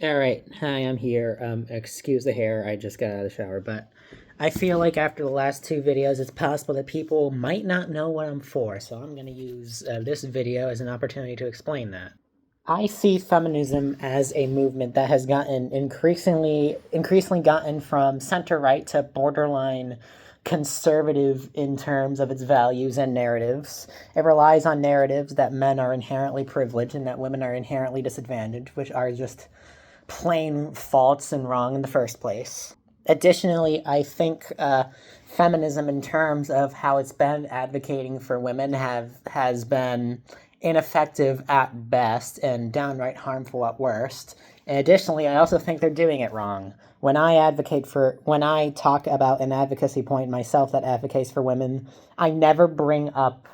Alright, hi, I'm here. Excuse the hair, I just got out of the shower, but I feel like after the last two videos, it's possible that people might not know what I'm for, so I'm gonna use this video as an opportunity to explain that. I see feminism as a movement that has gotten increasingly gotten from center right to borderline conservative in terms of its values and narratives. It relies on narratives that men are inherently privileged and that women are inherently disadvantaged, which are just plain false and wrong in the first place. Additionally, I think feminism, in terms of how it's been advocating for women, has been ineffective at best and downright harmful at worst. And additionally, I also think they're doing it wrong. When I talk about an advocacy point myself that advocates for women, I never bring up,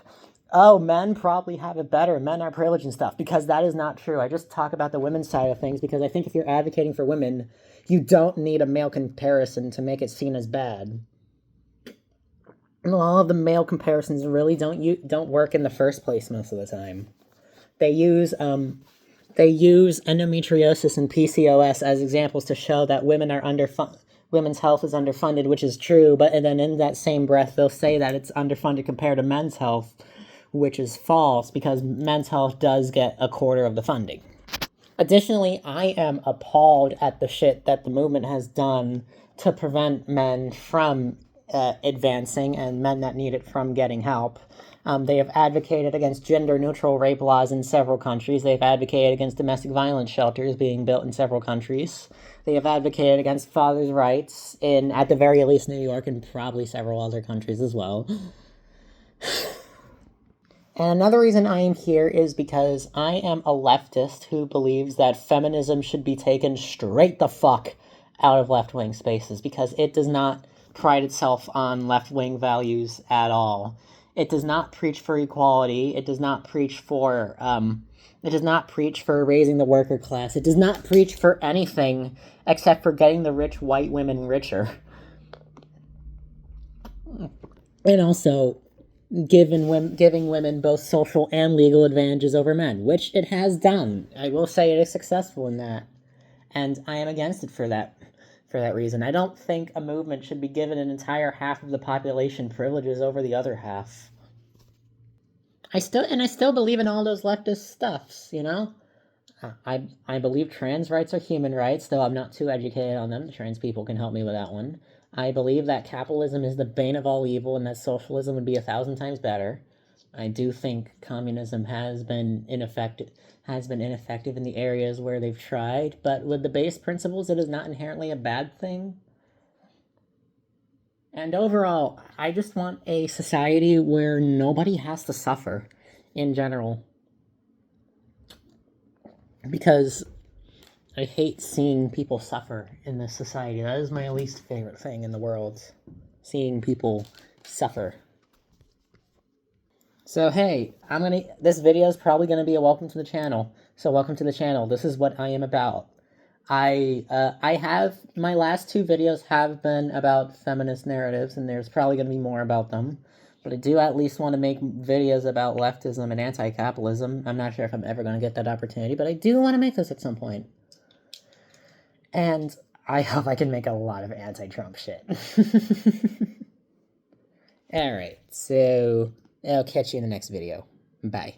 oh, men probably have it better, men are privileged and stuff, because that is not true. I just talk about the women's side of things because I think if you're advocating for women, you don't need a male comparison to make it seen as bad. And all of the male comparisons really don't work in the first place most of the time. They use endometriosis and PCOS as examples to show that women's health is underfunded, which is true, but then in that same breath they'll say that it's underfunded compared to men's health, which is false because men's health does get a quarter of the funding. Additionally, I am appalled at the shit that the movement has done to prevent men from advancing and men that need it from getting help. They have advocated against gender-neutral rape laws in several countries. They've advocated against domestic violence shelters being built in several countries. They have advocated against fathers' rights in, at the very least, New York and probably several other countries as well. And another reason I am here is because I am a leftist who believes that feminism should be taken straight the fuck out of left-wing spaces because it does not pride itself on left-wing values at all. It does not preach for equality. It does not preach for raising the worker class. It does not preach for anything except for getting the rich white women richer. And also giving women both social and legal advantages over men, which it has done. I will say it is successful in that, and I am against it for that reason. I don't think a movement should be given an entire half of the population privileges over the other half. I still believe in all those leftist stuffs, you know? I believe trans rights are human rights, though I'm not too educated on them. Trans people can help me with that one. I believe that capitalism is the bane of all evil and that socialism would be 1,000 times better. I do think communism has been ineffective in the areas where they've tried, but with the base principles, it is not inherently a bad thing. And overall, I just want a society where nobody has to suffer in general. Because I hate seeing people suffer in this society. That is my least favorite thing in the world. Seeing people suffer. So hey, this video is probably gonna be a welcome to the channel. So welcome to the channel. This is what I am about. My last two videos have been about feminist narratives, and there's probably gonna be more about them. But I do at least want to make videos about leftism and anti-capitalism. I'm not sure if I'm ever going to get that opportunity, but I do want to make this at some point. And I hope I can make a lot of anti-Trump shit. Alright, so I'll catch you in the next video. Bye.